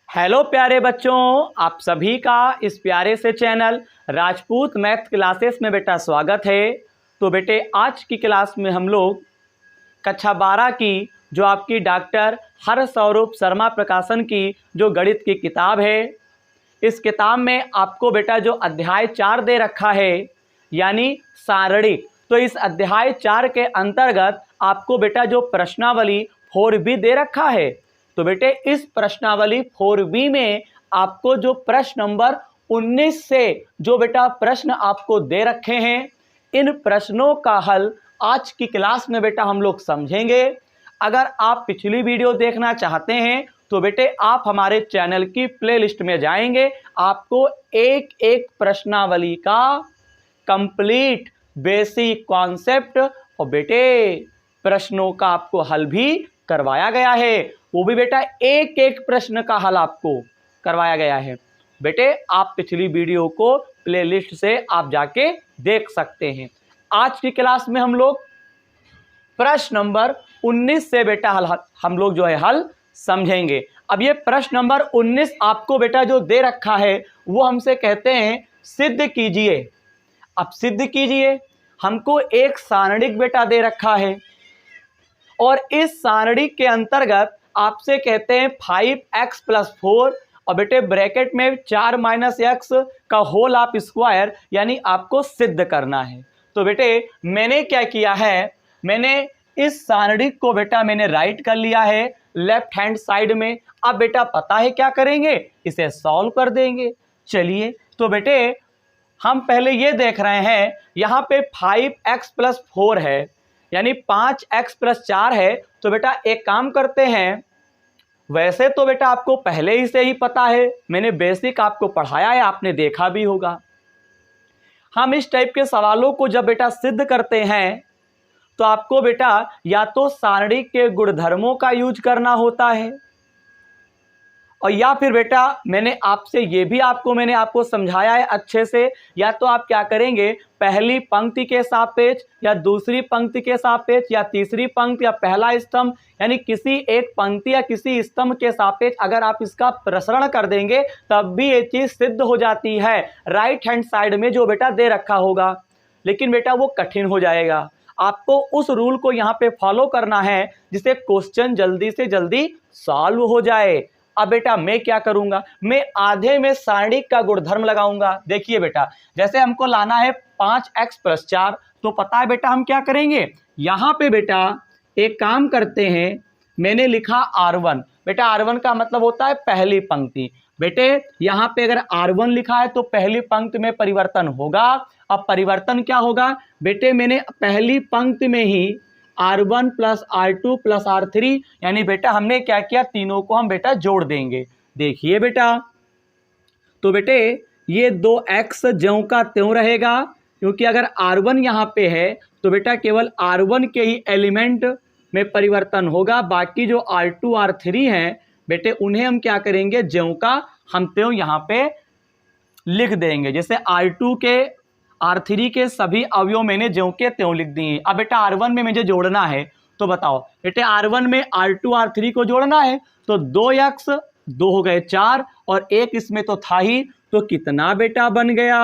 Hello प्यारे बच्चों, आप सभी का इस प्यारे से चैनल राजपूत मैथ क्लासेस में बेटा स्वागत है। तो बेटे आज की क्लास में हम लोग कक्षा 12 की जो आपकी डॉक्टर हरसौरूप शर्मा प्रकाशन की जो गणित की किताब है, इस किताब में आपको बेटा जो अध्याय 4 दे रखा है यानी सारणी, तो इस अध्याय 4 के अंतर्गत आपको बेटा जो प्रश्नावली 4B दे रखा है। तो बेटे इस प्रश्नावली 4B में आपको जो प्रश्न नंबर 19 से जो बेटा प्रश्न आपको दे रखे हैं, इन प्रश्नों का हल आज की क्लास में बेटा हम लोग समझेंगे। अगर आप पिछली वीडियो देखना चाहते हैं तो बेटे आप हमारे चैनल की प्लेलिस्ट में जाएंगे, आपको एक एक प्रश्नावली का कंप्लीट बेसिक कॉन्सेप्ट और बेटे प्रश्नों का आपको हल भी करवाया गया है। वो भी बेटा एक एक प्रश्न का हल आपको करवाया गया है। बेटे आप पिछली वीडियो को प्लेलिस्ट से आप जाके देख सकते हैं। आज की क्लास में हम लोग प्रश्न नंबर 19 से बेटा हम लोग जो है हल समझेंगे। अब ये प्रश्न नंबर 19 आपको बेटा जो दे रखा है वो हमसे कहते हैं सिद्ध कीजिए। अब सिद्ध कीजिए, हमको एक सारणिक बेटा दे रखा है और इस सारणी के अंतर्गत आपसे कहते हैं 5x + 4 और बेटे ब्रैकेट में 4 - x का होल ऑफ स्क्वायर यानी आपको सिद्ध करना है। तो बेटे मैंने क्या किया है, मैंने इस सारणी को बेटा मैंने राइट कर लिया है लेफ्ट हैंड साइड में। अब बेटा पता है क्या करेंगे, इसे सॉल्व कर देंगे। चलिए तो बेटे हम पहले ये देख रहे हैं, यहाँ पे 5x + 4 है यानी 5x + 4 है। तो बेटा एक काम करते हैं, वैसे तो बेटा आपको पहले ही से ही पता है, मैंने बेसिक आपको पढ़ाया है, आपने देखा भी होगा। हम इस टाइप के सवालों को जब बेटा सिद्ध करते हैं तो आपको बेटा या तो सारणी के गुणधर्मों का यूज करना होता है और या फिर बेटा मैंने आपको समझाया है अच्छे से, या तो आप क्या करेंगे, पहली पंक्ति के सापेक्ष या दूसरी पंक्ति के सापेक्ष या तीसरी पंक्ति या पहला स्तंभ यानी किसी एक पंक्ति या किसी स्तंभ के सापेक्ष अगर आप इसका प्रसरण कर देंगे तब भी ये चीज सिद्ध हो जाती है राइट हैंड साइड में जो बेटा दे रखा होगा। लेकिन बेटा वो कठिन हो जाएगा, आपको उस रूल को यहाँ पे फॉलो करना है जिससे क्वेश्चन जल्दी से जल्दी सॉल्व हो जाए। अब बेटा मैं क्या करूंगा, मैं आधे में सारणी का गुणधर्म लगाऊंगा। देखिए बेटा जैसे हमको लाना है 5x + 4, तो पता है बेटा हम क्या करेंगे, यहाँ पे बेटा एक काम करते हैं, मैंने लिखा R1। बेटा R1 का मतलब होता है पहली पंक्ति। बेटे यहाँ पे अगर R1 लिखा है तो पहली पंक्ति में परिवर्तन होगा। अब परिवर्तन क्या होगा, बेटे मैंने पहली पंक्ति में ही R1 + R2 + R3 यानी बेटा हमने क्या किया, तीनों को हम बेटा जोड़ देंगे। देखिए बेटा तो बेटे ये 2x ज्यों का त्यों रहेगा, क्योंकि अगर R1 यहाँ पे है तो बेटा केवल R1 के ही एलिमेंट में परिवर्तन होगा, बाकी जो R2 R3 हैं बेटे उन्हें हम क्या करेंगे, ज्यों का हम त्यों यहाँ पे लिख देंगे। जैसे R3 के सभी अवयव मैंने ज्यों के त्यों लिख दिए। अब बेटा R1 में मुझे जोड़ना है, तो बताओ बेटे R1 में R2 R3 को जोड़ना है तो 2x 2 हो गए 4 और एक इसमें तो था ही, तो कितना बेटा बन गया,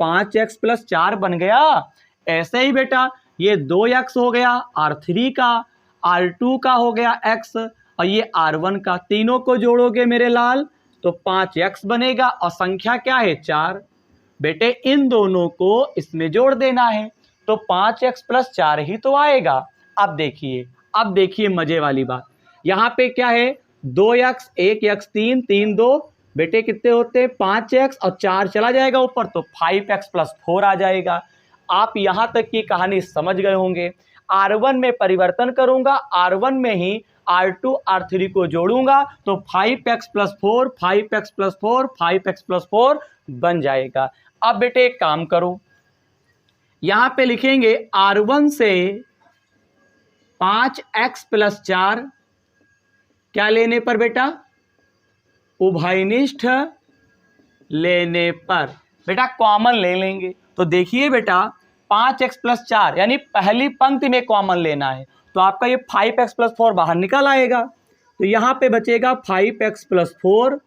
5x + 4 बन गया। ऐसे ही बेटा ये 2x हो गया R3 का, R2 का हो गया x और ये R1 का, तीनों को जोड़ोगे मेरे लाल तो 5x बनेगा और संख्या क्या है 4। बेटे इन दोनों को इसमें जोड़ देना है तो 5x + 4 ही तो आएगा। अब देखिए मजे वाली बात, यहाँ पे क्या है, 2x 1x 3 3 2 बेटे कितने होते हैं 5x और 4 चला जाएगा ऊपर तो 5x + 4 आ जाएगा। आप यहाँ तक की कहानी समझ गए होंगे। R1 में परिवर्तन करूंगा, R1 में ही R2 R3 को जोड़ूंगा तो 5x + 4 5x + 4 5x + 4 बन जाएगा। अब बेटे एक काम करो, यहां पे लिखेंगे R1 से 5x + 4 क्या लेने पर बेटा, उभयनिष्ठ लेने पर बेटा कॉमन ले लेंगे। तो देखिए बेटा 5x + 4 यानी पहली पंक्ति में कॉमन लेना है तो आपका ये 5x + 4 बाहर निकल आएगा। तो यहाँ पे बचेगा 5x + 4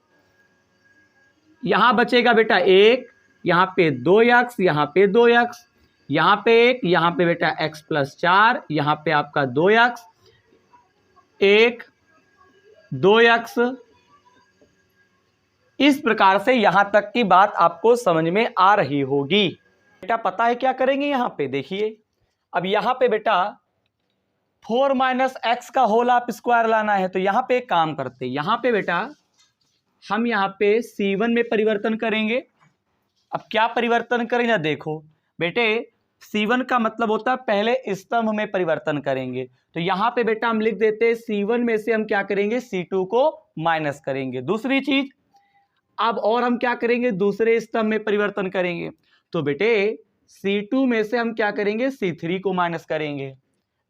यहाँ बचेगा बेटा 1, यहाँ पे 2x, यहाँ पे 2x, यहाँ पे 1, यहाँ पे बेटा x+4, यहाँ पे आपका 2x, 1, 2x। इस प्रकार से यहां तक की बात आपको समझ में आ रही होगी। बेटा पता है क्या करेंगे यहां पे, देखिए अब यहां पे बेटा 4 - x का होल आप स्क्वायर लाना है, तो यहां पे एक काम करते हैं, यहां पे बेटा हम यहां पे C1 में परिवर्तन करेंगे। अब क्या परिवर्तन करेंगे, देखो बेटे C1 का मतलब होता है पहले स्तंभ में परिवर्तन करेंगे, तो यहां पे बेटा हम लिख देते हैं C1 में से हम क्या करेंगे, C2 को माइनस करेंगे। दूसरी चीज अब और हम क्या करेंगे, दूसरे स्तंभ में परिवर्तन करेंगे, तो बेटे C2 में से हम क्या करेंगे, C3 को माइनस करेंगे।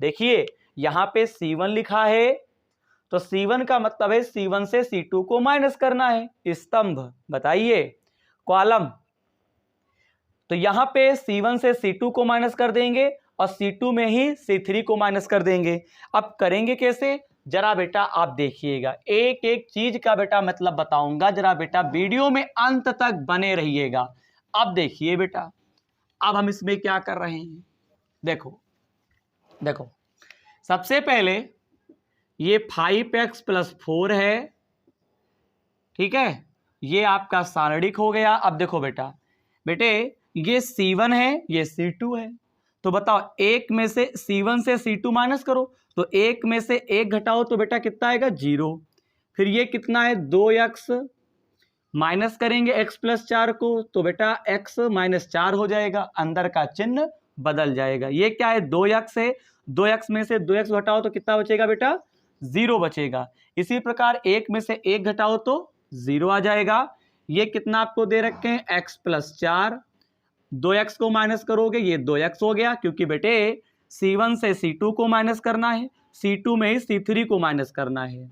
देखिए यहां पे C1 लिखा है, तो C1 का मतलब है C1 से C2 को माइनस करना है। स्तंभ बताइए, कॉलम, तो यहां पे C1 से C2 को माइनस कर देंगे और C2 में ही C3 को माइनस कर देंगे। अब करेंगे कैसे, जरा बेटा आप देखिएगा, एक एक चीज का बेटा मतलब बताऊंगा, जरा बेटा वीडियो में अंत तक बने रहिएगा। अब देखिए बेटा, अब हम इसमें क्या कर रहे हैं, देखो देखो सबसे पहले ये 5x + 4 है, ठीक है, ये आपका सारणिक हो गया। अब देखो बेटा बेटे ये C1 है, ये C2 है, तो बताओ एक में से C1 से C2 माइनस करो, तो एक में से एक घटाओ तो बेटा कितना आएगा, 0। फिर ये कितना है, 2x, माइनस करेंगे x+4 को, तो बेटा x - 4 हो जाएगा, अंदर का चिन्ह बदल जाएगा। ये क्या है, 2x है, 2x में से 2x घटाओ तो कितना बचेगा बेटा, 0 बचेगा। इसी प्रकार एक में से एक घटाओ तो 0 आ जाएगा। ये कितना आपको दे रखे हैं, x+4, 2x को माइनस करोगे ये 2x हो गया, क्योंकि बेटे C1 से C2 को माइनस करना है, C2 में ही C3 को माइनस करना है।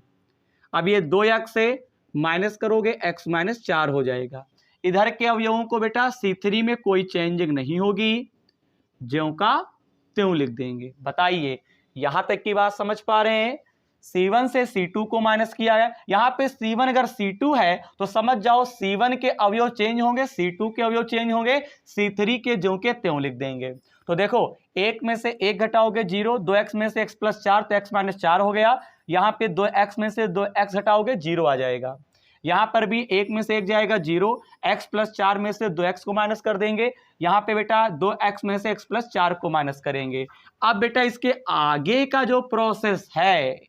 अब ये 2x से माइनस करोगे x - 4 हो जाएगा। इधर के अवयवों को बेटा C3 में कोई चेंजिंग नहीं होगी, ज्यों का त्यों लिख देंगे। बताइए यहां तक की बात समझ पा रहे हैं। C1 से C2 को माइनस किया है, यहां पे C1 अगर C2 है तो समझ जाओ C1 के अवयव चेंज होंगे, C2 के अवयव चेंज होंगे, C3 के ज्यों के त्यों लिख देंगे। तो देखो एक में से एक घटाओगे 0, 2x में से x+4 तो x - 4 हो गया, यहां पे 2x में से 2x घटाओगे 0 आ जाएगा। यहां पर भी एक में से एक जाएगा 0, x+4 में से 2x को माइनस कर देंगे, यहां पे बेटा 2x में से x+4 को माइनस करेंगे। अब बेटा इसके आगे का जो प्रोसेस है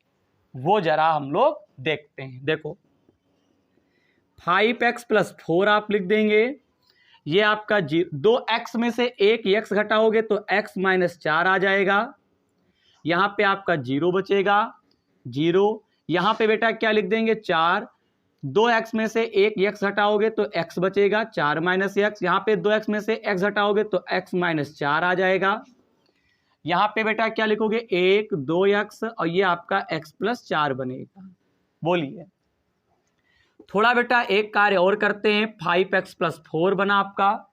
वो जरा हम लोग देखते हैं। देखो 5x + 4 आप लिख देंगे, ये आपका 2x में से एक x घटाओगे तो x - 4 आ जाएगा, यहां पे आपका 0 बचेगा, 0। यहां पे बेटा क्या लिख देंगे, 4, 2x में से एक x हटाओगे तो x बचेगा, 4 - x, यहां पे 2x में से x हटाओगे तो x - 4 आ जाएगा। यहां पे बेटा क्या लिखोगे, 1, 2x और ये आपका x+4 बनेगा। बोलिए थोड़ा बेटा एक कार्य और करते हैं, 5x + 4 बना आपका,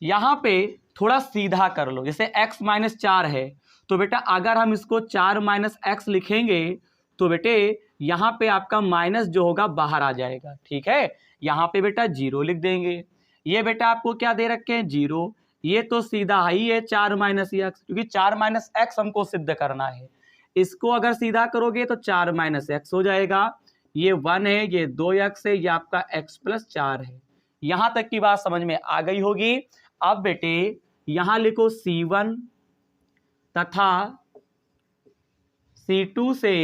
यहां पे थोड़ा सीधा कर लो, जैसे x - 4 है तो बेटा अगर हम इसको 4 - x लिखेंगे तो बेटे यहां पे आपका माइनस जो होगा बाहर आ जाएगा, ठीक है। यहां पे बेटा 0 लिख देंगे, ये बेटा आपको क्या दे रखे हैं, 0, ये तो सीधा ही है 4 - x, क्योंकि 4 - x हमको सिद्ध करना है। इसको अगर सीधा करोगे तो 4 - x हो जाएगा, ये 1 है, ये 2x है, ये आपका x+4 है। यहां तक की बात समझ में आ गई होगी। अब बेटे यहां लिखो C1 तथा C2 से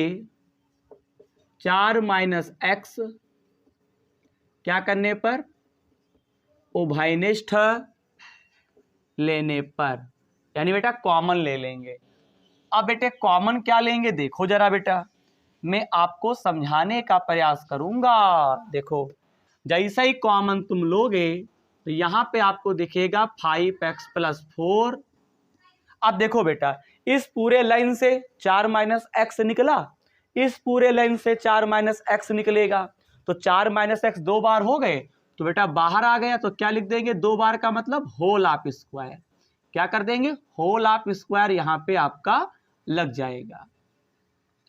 4 - x क्या करने पर, उभयनिष्ठ लेने पर, यानी बेटा कॉमन ले लेंगे। अब बेटे कॉमन क्या लेंगे, देखो जरा बेटा मैं आपको समझाने का प्रयास करूंगा। देखो जैसा ही कॉमन तुम लोगे तो यहां पे आपको दिखेगा 5x + 4। अब देखो बेटा इस पूरे लाइन से 4 - x निकला, इस पूरे लाइन से 4 - x निकलेगा, तो 4 - x 2 बार हो गए तो बेटा बाहर आ गया, तो क्या लिख देंगे, 2 बार का मतलब होल ऑफ स्क्वायर, क्या कर देंगे, होल ऑफ स्क्वायर यहां पे आपका लग जाएगा।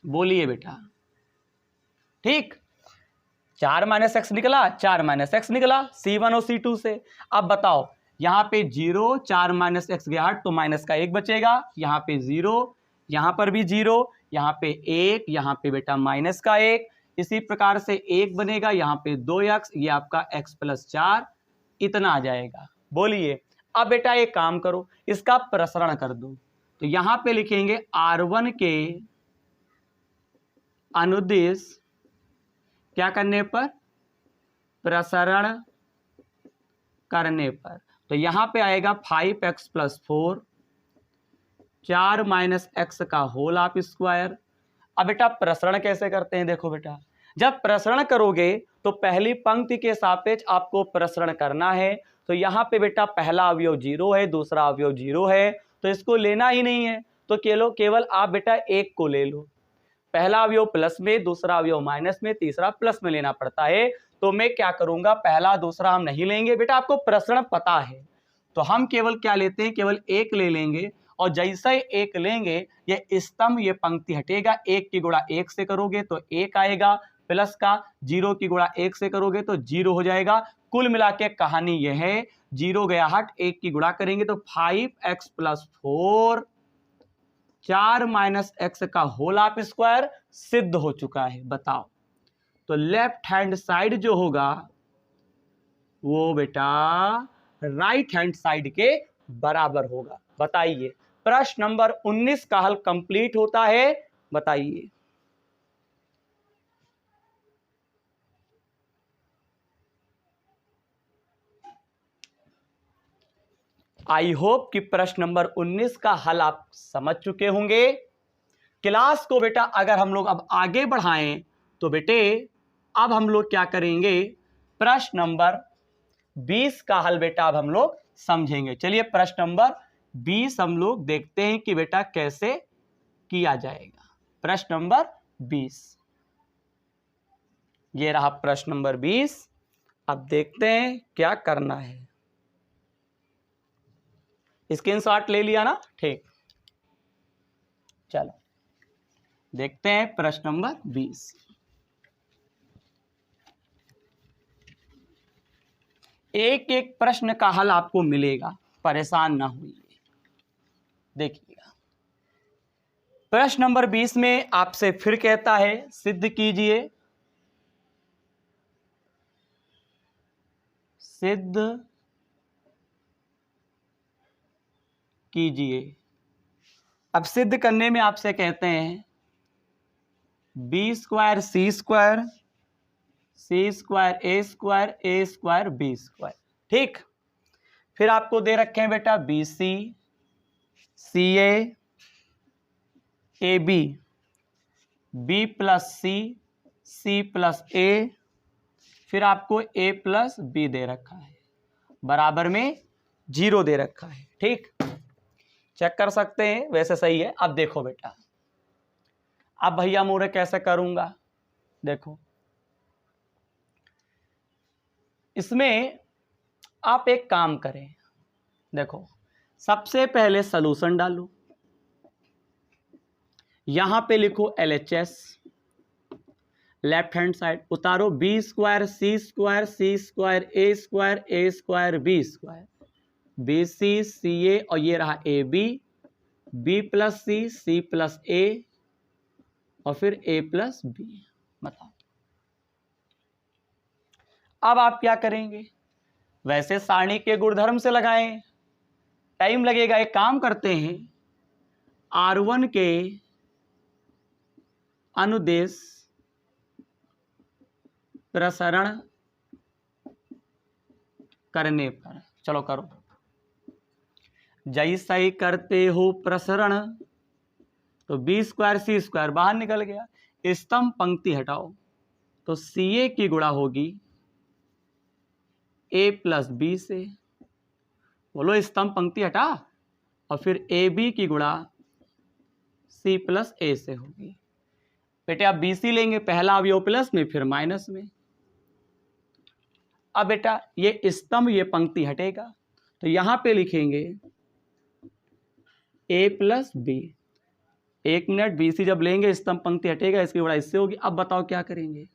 बोलिए बेटा ठीक। 4 माइनस एक्स निकला, 4 माइनस एक्स निकला C1 और C2 से। अब बताओ यहाँ पे 0, 4 माइनस एक्स गया हट तो माइनस का 1 बचेगा, यहाँ पे 0, यहाँ पर भी 0, यहाँ पे 1, यहाँ पे बेटा माइनस का 1, इसी प्रकार से 1 बनेगा, यहाँ पे 2x, ये आपका x प्लस 4 इतना आ जाएगा। बोलिए अब बेटा एक काम करो, इसका प्रसरण कर दो। तो यहाँ पे लिखेंगे R1 के अनुदिश क्या करने पर, प्रसरण करने पर। तो यहाँ पे आएगा 5x प्लस 4, 4 माइनस एक्स का होल ऑफ स्क्वायर। अब बेटा प्रसरण कैसे करते हैं, देखो बेटा जब प्रसरण करोगे तो पहली पंक्ति के सापेक्ष आपको प्रसरण करना है। तो यहाँ पे बेटा पहला अवयव 0 है, दूसरा अवयव 0 है, तो इसको लेना ही नहीं है, तो केवल आप बेटा 1 को ले लो। पहला अवयव प्लस में, दूसरा अवयव माइनस में, तीसरा प्लस में लेना पड़ता है। तो मैं क्या करूंगा, पहला दूसरा हम नहीं लेंगे, बेटा आपको प्रसरण पता है, तो हम केवल क्या लेते हैं, केवल 1 ले लेंगे। और जैसे ही 1 लेंगे ये स्तंभ, ये पंक्ति हटेगा, 1 की गुणा 1 से करोगे तो 1 आएगा, प्लस का 0 की गुणा 1 से करोगे तो 0 हो जाएगा। कुल मिला के कहानी यह है, 0 गया हट, 1 की गुणा करेंगे तो 5x प्लस 4, 4 माइनस एक्स का होल ऑफ स्क्वायर सिद्ध हो चुका है। बताओ तो लेफ्ट हैंड साइड जो होगा वो बेटा राइट हैंड साइड के बराबर होगा। बताइए प्रश्न नंबर 19 का हल कंप्लीट होता है, बताइए। आई होप कि प्रश्न नंबर 19 का हल आप समझ चुके होंगे। क्लास को बेटा अगर हम लोग अब आगे बढ़ाएं तो बेटे अब हम लोग क्या करेंगे, प्रश्न नंबर 20 का हल बेटा अब हम लोग समझेंगे। चलिए प्रश्न नंबर 20 हम लोग देखते हैं कि बेटा कैसे किया जाएगा। प्रश्न नंबर 20, ये रहा प्रश्न नंबर 20। अब देखते हैं क्या करना है। स्क्रीनशॉट ले लिया ना, ठीक। चलो देखते हैं प्रश्न नंबर 20। एक एक प्रश्न का हल आपको मिलेगा, परेशान ना होइए। देखिएगा प्रश्न नंबर 20 में आपसे फिर कहता है सिद्ध कीजिए, सिद्ध कीजिए। अब सिद्ध करने में आपसे कहते हैं B square C square, C square A square, A square B square, ठीक। फिर आपको दे रखे हैं बेटा B C, C A B, B plus C plus A, फिर आपको ए प्लस बी दे रखा है, बराबर में 0 दे रखा है, ठीक। चेक कर सकते हैं, वैसे सही है। अब देखो बेटा, अब भैया मोरे कैसे करूंगा, देखो इसमें आप एक काम करें, देखो सबसे पहले सॉल्यूशन डालो, यहां पे लिखो LHS, लेफ्ट हैंड साइड उतारो B square C square, C square A square, A square B square, B C A, और ये रहा A B plus C plus A, और फिर ए प्लस बी। बताओ अब आप क्या करेंगे, वैसे सारणी के गुणधर्म से लगाएं, टाइम लगेगा। एक काम करते हैं, R1 के अनुदेश प्रसरण करने पर, चलो करो। जैसा ही करते हो प्रसरण तो बी स्क्वायर सी स्क्वायर बाहर निकल गया, स्तंभ पंक्ति हटाओ तो सी ए की गुणा होगी ए प्लस बी से, बोलो स्तंभ पंक्ति हटा, और फिर ए बी की गुणा सी प्लस ए से होगी। बेटे आप बी सी लेंगे, पहला अवयव प्लस में फिर माइनस में। अब बेटा ये स्तंभ ये पंक्ति हटेगा तो यहां पे लिखेंगे A plus B. 1 minute, B C जब लेंगे स्तंभ पंक्ति हटेगा, इसकी गुणा इससे होगी। अब बताओ क्या करेंगे,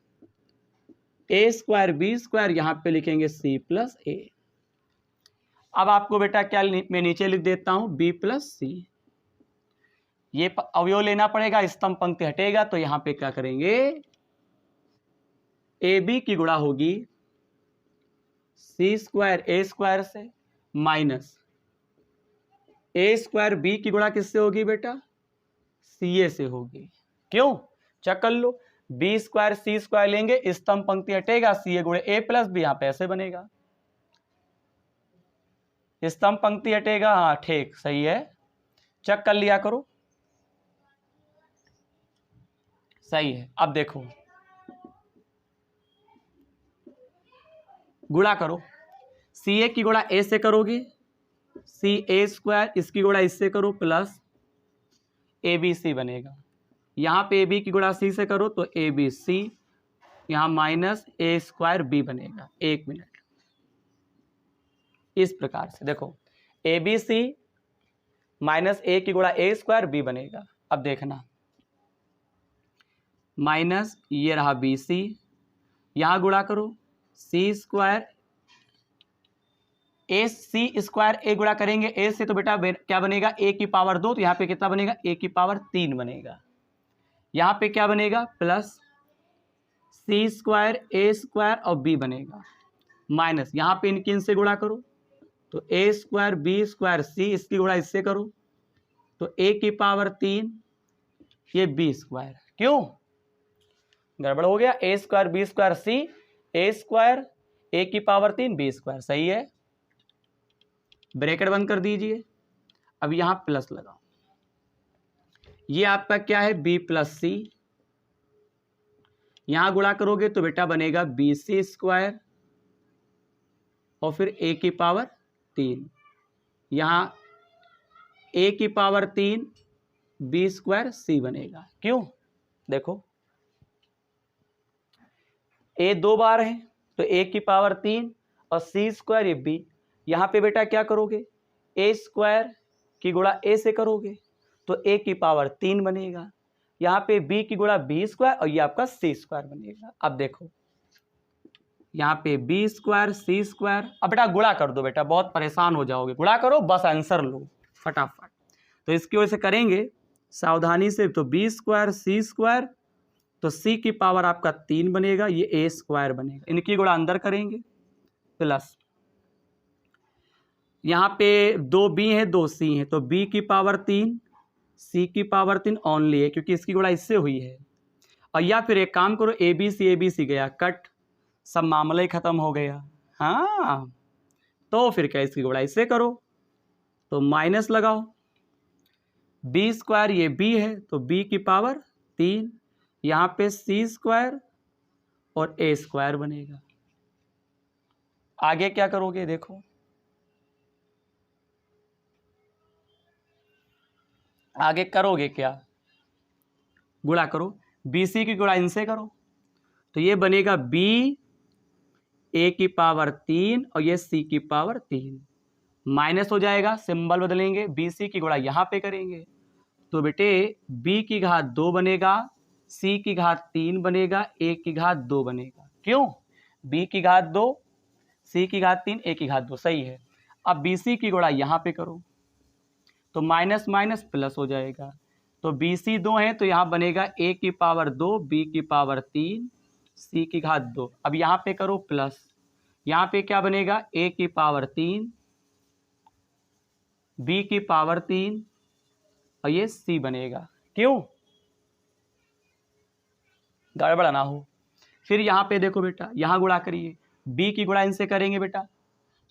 ए स्क्वायर बी स्क्वायर, यहाँ पे लिखेंगे सी प्लस ए। अब आपको बेटा क्या मैं नीचे लिख देता हूं बी प्लस सी। ये अवयव लेना पड़ेगा, स्तंभ पंक्ति हटेगा तो यहां पे क्या करेंगे, ए बी की गुणा होगी सी स्क्वायर ए स्क्वायर से, माइनस ए स्क्वायर बी की गुणा किससे होगी बेटा, सी ए से होगी। क्यों, चेक कर लो, बी स्क्वायर सी स्क्वायर लेंगे, स्तंभ पंक्ति हटेगा, सी ए गुणे ए प्लस बी, यहां पे ऐसे बनेगा, स्तंभ पंक्ति हटेगा, हाँ ठीक सही है, चेक कर लिया करो, सही है। अब देखो गुणा करो, सी ए की गुणा ए से करोगे, सी ए स्क्वायर, इसकी गुणा इससे करो, प्लस ए बी सी बनेगा। यहाँ पे ए बी की गुणा सी से करो तो ए बी सी, यहाँ माइनस ए स्क्वायर बी बनेगा। एक मिनट, इस प्रकार से देखो, ए बी सी माइनस ए की गुणा ए स्क्वायर बी बनेगा। अब देखना, माइनस ये रहा बी सी, यहाँ गुणा करो सी स्क्वायर ए सी स्क्वायर, ए गुणा करेंगे ए से तो बेटा क्या बनेगा, ए की पावर 2, तो यहाँ पे कितना बनेगा, ए की पावर 3 बनेगा। यहाँ पे क्या बनेगा, plus C square A square और बी बनेगा, माइनस यहाँ पे इनकी इनसे गुणा करो तो ए स्क्वायर बी स्क्वायर सी, इसकी गुणा इससे करो तो ए की पावर 3 ये बी स्क्वायर। क्यों, गड़बड़ हो गया, ए स्क्वायर बी स्क्वायर सी, ए स्क्वायर ए की पावर 3 बी स्क्वायर, सही है, ब्रैकेट बंद कर दीजिए। अब यहां प्लस लगाओ, ये आपका क्या है, बी प्लस सी, यहां गुणा करोगे तो बेटा बनेगा बी सी स्क्वायर और फिर ए की पावर 3, यहां ए की पावर 3 बी स्क्वायर सी बनेगा। क्यों, देखो ए 2 बार है तो ए की पावर 3 और सी स्क्वायर ये बी, यहाँ पे बेटा क्या करोगे, ए स्क्वायर की गुणा ए से करोगे तो ए की पावर 3 बनेगा, यहाँ पे बी की गुणा बी स्क्वायर और ये आपका सी स्क्वायर बनेगा। अब देखो यहाँ पे बी स्क्वायर सी स्क्वायर, अब बेटा गुणा कर दो, बेटा बहुत परेशान हो जाओगे, गुणा करो बस आंसर लो फटाफट। तो इसकी वजह से करेंगे सावधानी से, तो बी स्क्वायर सी स्क्वायर तो सी की पावर आपका 3 बनेगा, ये ए स्क्वायर बनेगा, इनकी गुणा अंदर करेंगे, प्लस यहाँ पे 2 बी है 2 सी है तो बी की पावर 3 सी की पावर 3 ओनली है क्योंकि इसकी गुणा इससे हुई है। और या फिर एक काम करो, ए बी सी गया कट, सब मामला ही खत्म हो गया। हाँ तो फिर क्या, इसकी गुणा इससे करो तो माइनस लगाओ, बी स्क्वायर ये बी है तो बी की पावर 3, यहाँ पे सी स्क्वायर और ए स्क्वायर बनेगा। आगे क्या करोगे, देखो आगे करोगे क्या, गुणा करो, बी सी की गुणा इनसे करो तो ये बनेगा बी ए की पावर 3 और ये सी की पावर 3, माइनस हो जाएगा, सिंबल बदलेंगे, बी सी की गुणा यहाँ पे करेंगे तो बेटे बी की घात 2 बनेगा, सी की घात 3 बनेगा, ए की घात 2 बनेगा। क्यों, बी की घात 2 सी की घात 3 ए की घात 2, सही है। अब बी सी की गुणा यहाँ पे करो तो माइनस माइनस प्लस हो जाएगा, तो बी सी 2 है तो यहाँ बनेगा ए की पावर 2 बी की पावर 3 सी की घात 2। अब यहाँ पे करो प्लस, यहाँ पे क्या बनेगा, ए की पावर 3 बी की पावर 3 और ये सी बनेगा। क्यों, गड़बड़ ना हो। फिर यहाँ पे देखो बेटा, यहाँ गुणा करिए, बी की गुणा इनसे करेंगे बेटा,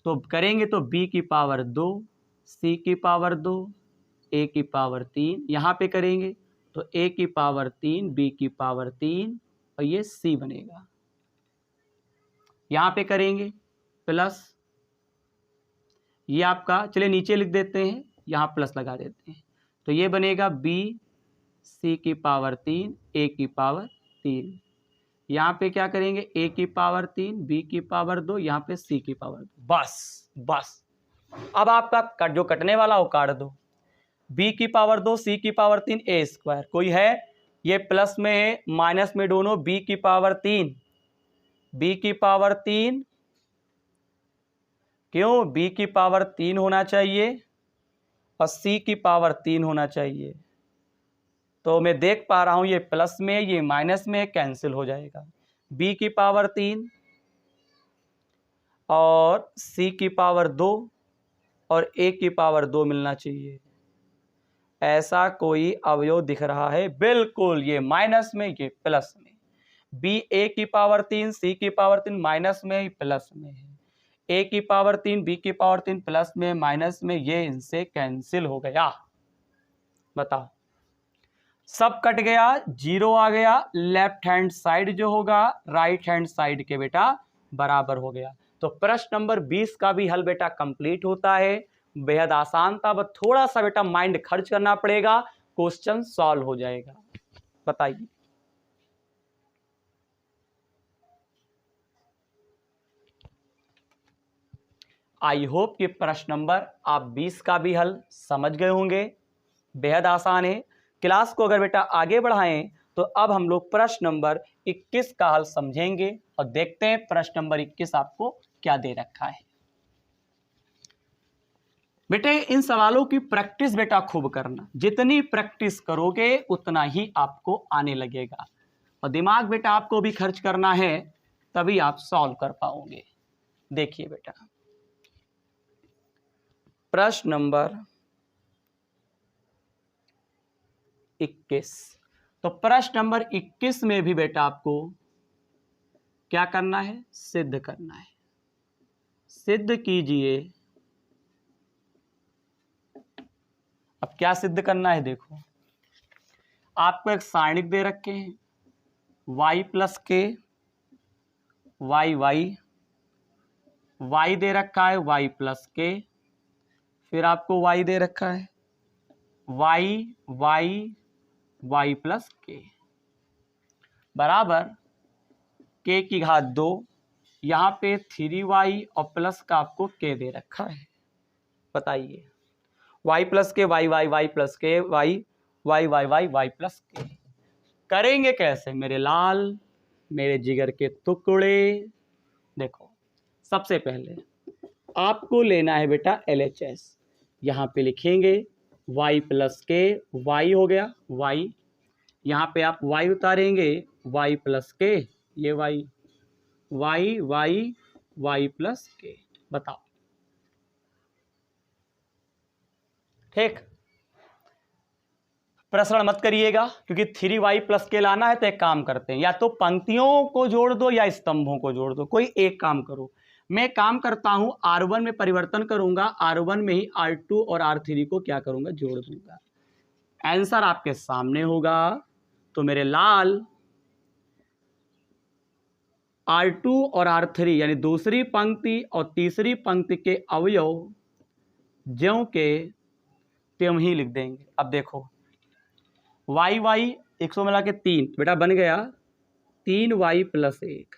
तो करेंगे तो बी की पावर 2 सी की पावर 2 ए की पावर 3, यहाँ पे करेंगे तो ए की पावर 3 बी की पावर 3 और ये सी बनेगा। यहाँ पे करेंगे प्लस, ये आपका चलिए नीचे लिख देते हैं, यहाँ प्लस लगा देते हैं तो ये बनेगा बी सी की पावर 3 ए की पावर 3, यहाँ पे क्या करेंगे, ए की पावर 3 बी की पावर 2 यहाँ पे सी की पावर 2, बस अब आपका जो कटने वाला वो काट दो, बी की पावर 2 सी की पावर 3 ए स्क्वायर, कोई है, ये प्लस में है माइनस में दोनों, बी की पावर 3 b की पावर 3, क्यों b की पावर 3 होना चाहिए और c की पावर 3 होना चाहिए। तो मैं देख पा रहा हूं ये प्लस में ये माइनस में कैंसिल हो जाएगा। b की पावर 3 और c की पावर 2 और a की पावर 2 मिलना चाहिए। ऐसा कोई अवयव दिख रहा है? बिल्कुल, ये माइनस में ये प्लस में। b a की पावर 3 c की पावर 3 माइनस में प्लस में है, a की पावर 3 b की पावर 3 प्लस में माइनस में, ये इनसे कैंसिल हो गया। बताओ, सब कट गया, जीरो आ गया, लेफ्ट हैंड साइड जो होगा राइट हैंड साइड के बेटा बराबर हो गया। तो प्रश्न नंबर 20 का भी हल बेटा कंप्लीट होता है। बेहद आसान था, बस थोड़ा सा बेटा माइंड खर्च करना पड़ेगा, क्वेश्चन सॉल्व हो जाएगा। बताइए, आई होप कि प्रश्न नंबर आप 20 का भी हल समझ गए होंगे। बेहद आसान है। क्लास को अगर बेटा आगे बढ़ाएं तो अब हम लोग प्रश्न नंबर 21 का हल समझेंगे और देखते हैं प्रश्न नंबर 21 आपको क्या दे रखा है। बेटे इन सवालों की प्रैक्टिस बेटा खूब करना, जितनी प्रैक्टिस करोगे उतना ही आपको आने लगेगा और दिमाग बेटा आपको भी खर्च करना है, तभी आप सॉल्व कर पाओगे। देखिए बेटा, प्रश्न नंबर 21। तो प्रश्न नंबर 21 में भी बेटा आपको क्या करना है? सिद्ध करना है। सिद्ध कीजिए। अब क्या सिद्ध करना है? देखो, आपको एक सारणिक दे रखे हैं, y प्लस के वाई वाई, y दे रखा है y प्लस के, फिर आपको y दे रखा है y y y प्लस के बराबर k की घात 2, यहाँ पे 3y और प्लस का आपको k दे रखा है। बताइए, y प्लस के वाई वाई वाई प्लस के Y Y Y Y Y plus के करेंगे कैसे मेरे लाल, मेरे जिगर के टुकड़े? देखो, सबसे पहले आपको लेना है बेटा LHS। यहाँ पे लिखेंगे y प्लस के, y हो गया y, यहाँ पे आप y उतारेंगे y प्लस के, ये y y y y plus के। बताओ, ठीक? प्रश्न मत करिएगा, क्योंकि 3y प्लस के लाना है तो एक काम करते हैं, या तो पंक्तियों को जोड़ दो या स्तंभों को जोड़ दो, कोई एक काम करो। मैं काम करता हूं, R1 में परिवर्तन करूंगा, R1 में ही R2 और R3 को क्या करूंगा? जोड़ दूंगा। आंसर आपके सामने होगा। तो मेरे लाल, R2 और R3 यानी दूसरी पंक्ति और तीसरी पंक्ति के अवयव ज्यों के त्यों ही लिख देंगे। अब देखो, वाई वाई 100 मिला के 3 बेटा बन गया 3y प्लस 1,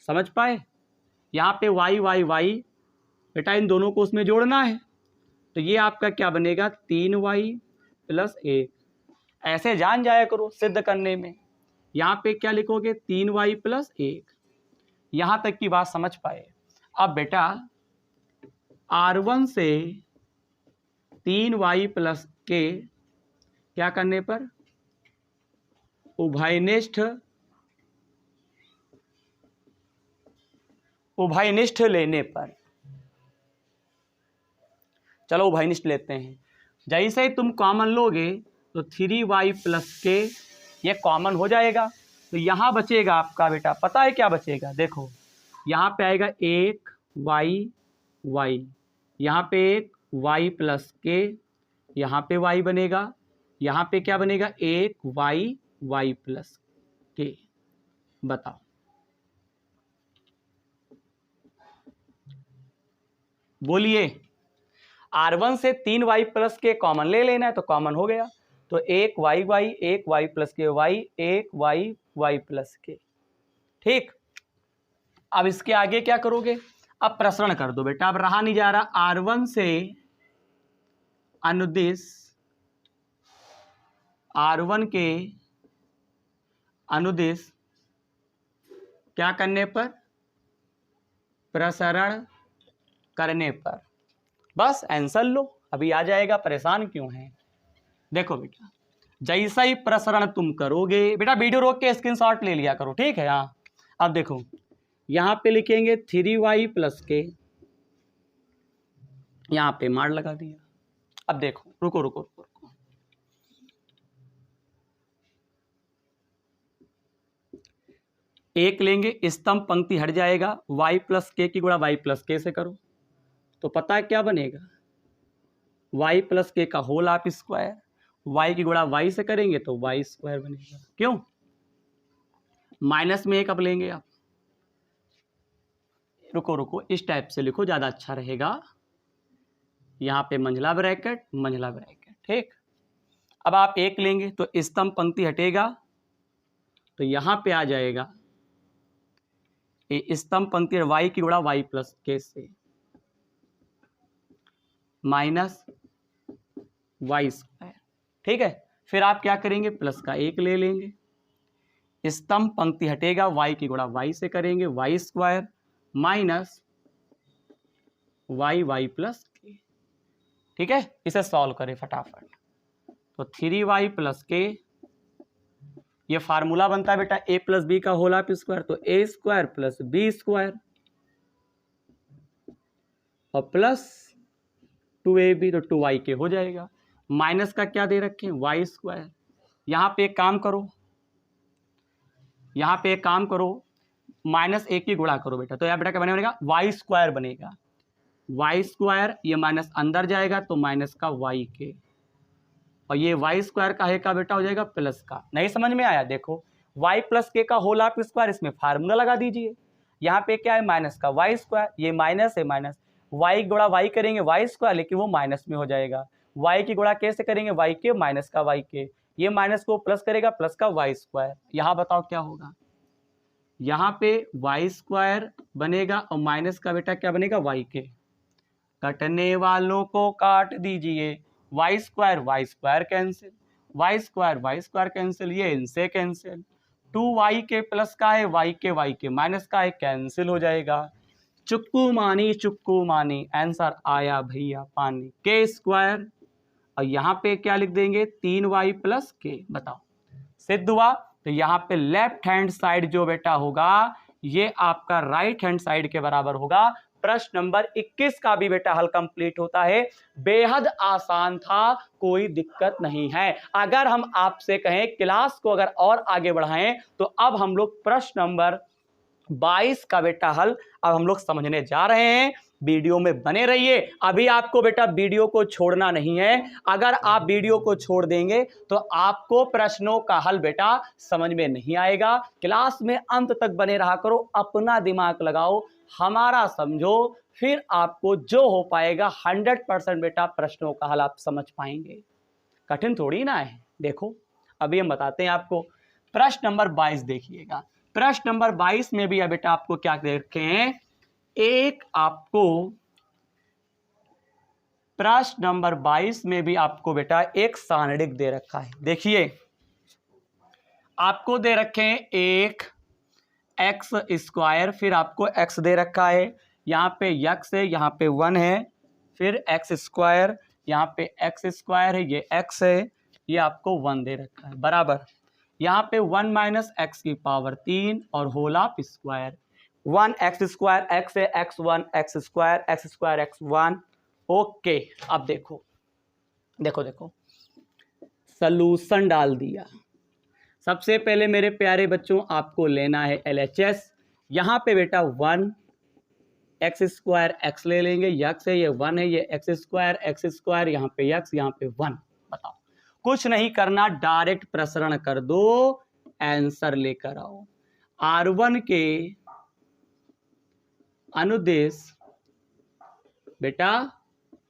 समझ पाए? यहाँ पे y y y बेटा इन दोनों को उसमें जोड़ना है, तो ये आपका क्या बनेगा? 3y plus 1। ऐसे जान जाया करो सिद्ध करने में। यहाँ पे क्या लिखोगे? 3y plus 1। यहाँ तक की बात समझ पाए? अब बेटा R1 से 3y प्लस के क्या करने पर? उभयनिष्ठ लेने पर। चलो उभयनिष्ठ लेते हैं। जैसे ही तुम कॉमन लोगे तो 3y प्लस के ये कॉमन हो जाएगा, तो यहाँ बचेगा आपका बेटा, पता है क्या बचेगा? देखो, यहाँ पे आएगा 1y y, यहाँ पे 1y प्लस के, यहाँ पे y बनेगा, यहाँ पे क्या बनेगा? 1y y प्लस के। बताओ, बोलिए। R1 से 3y प्लस के कॉमन ले लेना है, तो कॉमन हो गया, तो 1y y 1y प्लस के y 1y y प्लस के। ठीक, अब इसके आगे क्या करोगे? अब प्रसरण कर दो बेटा, अब रहा नहीं जा रहा। R1 से अनुदिश, R1 के अनुदिश क्या करने पर? प्रसरण करने पर। बस आंसर लो, अभी आ जाएगा, परेशान क्यों है। देखो बेटा, जैसा ही प्रसरण तुम करोगे, बेटा वीडियो रोक के स्क्रीनशॉट ले लिया करो, ठीक है। हाँ, अब देखो यहाँ पे लिखेंगे 3y प्लस के, यहाँ पे मार लगा दिया। अब देखो, रुको रुको रुको रुको, एक लेंगे, स्तंभ पंक्ति हट जाएगा, y प्लस के की गुणा y प्लस के से करो तो पता है क्या बनेगा, y प्लस के का होल आप स्क्वायर, y की गुणा y से करेंगे तो y स्क्वायर बनेगा। क्यों, माइनस में एक अब लेंगे आप, रुको रुको, इस टाइप से लिखो ज़्यादा अच्छा रहेगा। यहाँ पे मंझला ब्रैकेट, मंझला ब्रैकेट, ठीक। अब आप एक लेंगे तो स्तंभ पंक्ति हटेगा तो यहाँ पे आ जाएगा ये स्तंभ पंक्ति y की गुणा y प्लस के से माइनस y स्क्वायर, ठीक है। फिर आप क्या करेंगे, प्लस का एक ले लेंगे, स्तंभ पंक्ति हटेगा, y की गुणा y से करेंगे y square minus y plus के, ठीक है। इसे सॉल्व करें फटाफट, तो 3y प्लस के, ये फार्मूला बनता है बेटा a प्लस बी का होल ऑफ स्क्वायर, तो a square plus B square और प्लस 2ab तो 2y के हो जाएगा, माइनस का क्या दे रखे हैं y स्क्वायर। यहाँ पे एक काम करो, यहाँ पे एक काम करो, माइनस एक की गुणा करो बेटा, तो यहाँ बेटा क्या बनेगा, y स्क्वायर बनेगा, y स्क्वायर, ये माइनस अंदर जाएगा तो माइनस का y के, और ये y स्क्वायर का है का बेटा हो जाएगा प्लस का। नहीं समझ में आया, देखो y प्लस के का होल ऑफ स्क्वायर, इसमें फार्मूला लगा दीजिए। यहाँ पे क्या है, माइनस का y स्क्वायर, ये माइनस है, माइनस y गुणा y करेंगे y स्क्वायर, लेकिन वो माइनस में हो जाएगा, y की गुणा कैसे करेंगे y के, माइनस का y के, ये माइनस को प्लस करेगा, प्लस का y स्क्वायर। यहाँ बताओ क्या होगा, यहाँ पे y स्क्वायर बनेगा और माइनस का बेटा क्या बनेगा y के, कटने वालों को काट दीजिए, y square cancel, y square cancel, ये इनसे कैंसिल, 2y के प्लस का है y के माइनस का है, कैंसिल हो जाएगा, चुक्कू मानी, आंसर आया भैया पानी, के स्क्वायर, और यहाँ पे क्या लिख देंगे 3y प्लस के। बताओ सिद्ध हुआ। तो यहाँ पे लेफ्ट हैंड साइड जो बेटा होगा ये आपका राइट हैंड साइड के बराबर होगा। प्रश्न नंबर 21 का भी बेटा हल कंप्लीट होता है, बेहद आसान था, कोई दिक्कत नहीं है। अगर हम आपसे कहें क्लास को अगर और आगे बढ़ाएं तो अब हम लोग प्रश्न नंबर 22 का बेटा हल अब हम लोग समझने जा रहे हैं। वीडियो में बने रहिए, अभी आपको बेटा वीडियो को छोड़ना नहीं है। अगर आप वीडियो को छोड़ देंगे तो आपको प्रश्नों का हल बेटा समझ में नहीं आएगा। क्लास में अंत तक बने रहा करो, अपना दिमाग लगाओ, हमारा समझो, फिर आपको जो हो पाएगा 100% बेटा प्रश्नों का हल आप समझ पाएंगे। कठिन थोड़ी ना है। देखो अभी हम बताते हैं आपको। प्रश्न नंबर 22 देखिएगा। प्रश्न नंबर 22 में भी अब बेटा आपको क्या दे रखे हैं, एक आपको प्रश्न नंबर 22 में भी आपको बेटा एक सारणिक दे रखा है। देखिए आपको दे रखे हैं एक एक्स स्क्वायर, फिर आपको एक्स दे रखा है, यहाँ पे यक्स है, यहाँ पे 1 है, फिर एक्स स्क्वायर, यहाँ पे एक्स स्क्वायर है, ये एक्स है, ये आपको 1 दे रखा है, बराबर यहाँ पे 1 माइनस एक्स की पावर 3 और whole of square, 1 X square X है, x1 x square x1। Okay अब देखो देखो देखो सलूशन डाल दिया। सबसे पहले मेरे प्यारे बच्चों आपको लेना है LHS। यहाँ पे बेटा 1 एक्स स्क्वायर एक्स ले लेंगे, यक्स है, ये 1 है, ये एक्स स्क्वायर, यहाँ पे यक्स, यहाँ पे 1। बताओ कुछ नहीं करना, डायरेक्ट प्रसरण कर दो, आंसर लेकर आओ। R1 के अनुदेश बेटा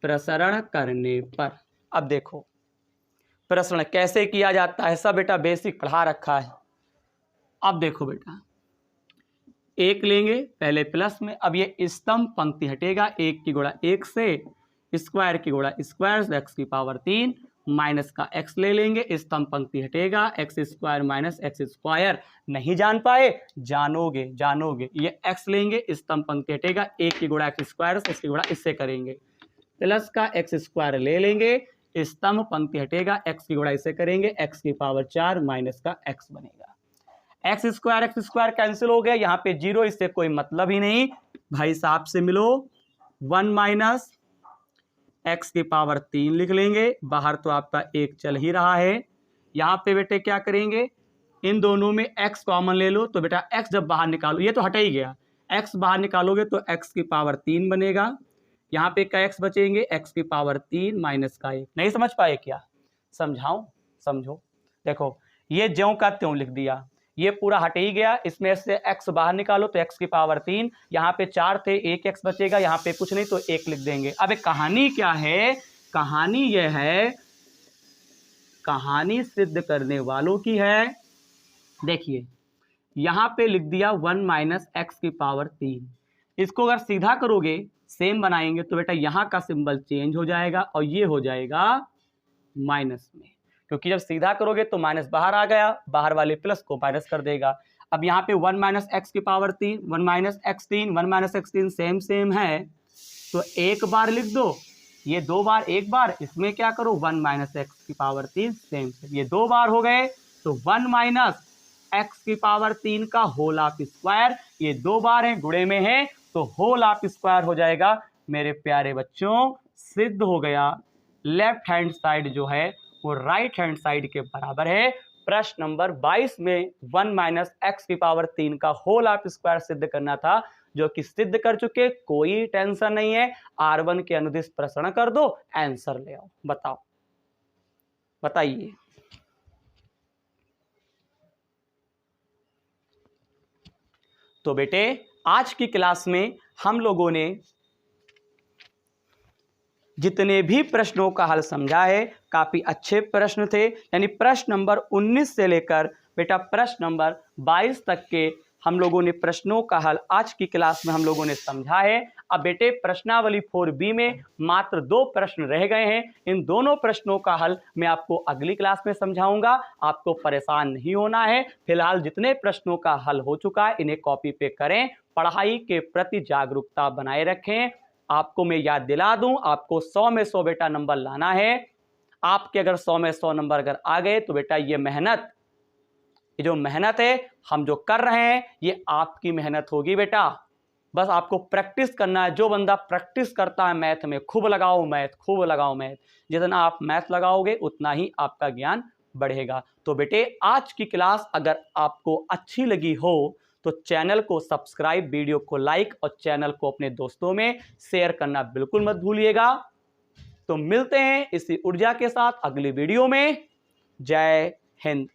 प्रसरण करने पर। अब देखो प्रसरण कैसे किया जाता है, सब बेटा बेसिक पढ़ा रखा है। अब देखो बेटा एक लेंगे पहले प्लस में, अब ये स्तंभ पंक्ति हटेगा, 1 की गुणा 1 से, स्क्वायर की गुणा स्क्वायर, एक्स की पावर 3 माइनस का x ले लेंगे, स्तंभ पंक्ति हटेगा, x square minus x square. नहीं जान पाए, जानोगे जानोगे। ये x लेंगे, स्तंभ पंक्ति हटेगा, एक की गुणा एक्स स्क्वायर से, इसकी गुणा इससे करेंगे, प्लस का एक्स स्क्वायर ले लेंगे, स्तंभ पंक्ति हटेगा, x की गुणा इससे करेंगे, x की पावर 4 माइनस का x बनेगा। एक्स स्क्वायर कैंसिल हो गया, यहाँ पे 0, इससे कोई मतलब ही नहीं। भाई साहब से मिलो, 1 माइनस एक्स की पावर 3 लिख लेंगे, बाहर तो आपका 1 चल ही रहा है। यहाँ पे बेटे क्या करेंगे, इन दोनों में x कॉमन ले लो, तो बेटा x जब बाहर निकालो, ये तो हट ही गया, x बाहर निकालोगे तो x की पावर 3 बनेगा। यहाँ पे का x बचेंगे, x की पावर 3 माइनस का 1। नहीं समझ पाए क्या? समझाऊं? समझो। देखो ये ज्यों का त्यों लिख दिया, ये पूरा हट ही गया, इसमें से x बाहर निकालो तो x की पावर 3, यहाँ पे 4 थे, 1 x बचेगा, यहाँ पे कुछ नहीं तो 1 लिख देंगे। अब एक कहानी क्या है, कहानी यह है, कहानी सिद्ध करने वालों की है। देखिए यहाँ पे लिख दिया 1 माइनस एक्स की पावर 3, इसको अगर सीधा करोगे, सेम बनाएंगे तो बेटा यहाँ का सिंबल चेंज हो जाएगा और ये हो जाएगा माइनस में, क्योंकि जब सीधा करोगे तो माइनस बाहर आ गया, बाहर वाले प्लस को माइनस कर देगा। अब यहाँ पे 1 माइनस एक्स की power 3, 1 minus x 3, 1 minus x 3 same same है, तो एक बार लिख दो, ये 2 बार, एक बार, इसमें क्या करो 1 माइनस एक्स की पावर 3 सेम सेम, ये 2 बार हो गए, तो 1 माइनस एक्स की पावर 3 का होल ऑफ स्क्वायर, ये 2 बार है, गुणे में है, तो होल ऑफ स्क्वायर हो जाएगा। मेरे प्यारे बच्चों, सिद्ध हो गया, लेफ्ट हैंड साइड जो है वो राइट हैंड साइड के बराबर है। प्रश्न नंबर 22 में 1 माइनस एक्स की पावर 3 का होल ऑफ स्क्वायर सिद्ध करना था, जो कि सिद्ध कर चुके, कोई टेंशन नहीं है। R1 के अनुदिश प्रश्न कर दो, आंसर ले आओ। बताओ, बताइए। तो बेटे आज की क्लास में हम लोगों ने जितने भी प्रश्नों का हल समझा है, काफी अच्छे प्रश्न थे। यानी प्रश्न नंबर 19 से लेकर बेटा प्रश्न नंबर 22 तक के हम लोगों ने प्रश्नों का हल आज की क्लास में हम लोगों ने समझा है। अब बेटे प्रश्नावली 4B में मात्र 2 प्रश्न रह गए हैं, इन दोनों प्रश्नों का हल मैं आपको अगली क्लास में समझाऊंगा। आपको परेशान नहीं होना है। फिलहाल जितने प्रश्नों का हल हो चुका है इन्हें कॉपी पे करें, पढ़ाई के प्रति जागरूकता बनाए रखें। आपको मैं याद दिला दूं, आपको 100 में 100 बेटा नंबर लाना है। आपके अगर 100 में 100 नंबर अगर आ गए तो बेटा ये मेहनत, ये जो मेहनत है हम जो कर रहे हैं ये आपकी मेहनत होगी बेटा। बस आपको प्रैक्टिस करना है। जो बंदा प्रैक्टिस करता है मैथ में, खूब लगाओ मैथ, खूब लगाओ मैथ। जितना आप मैथ लगाओगे उतना ही आपका ज्ञान बढ़ेगा। तो बेटे आज की क्लास अगर आपको अच्छी लगी हो तो चैनल को सब्सक्राइब, वीडियो को लाइक और चैनल को अपने दोस्तों में शेयर करना बिल्कुल मत भूलिएगा। तो मिलते हैं इसी ऊर्जा के साथ अगली वीडियो में। जय हिंद।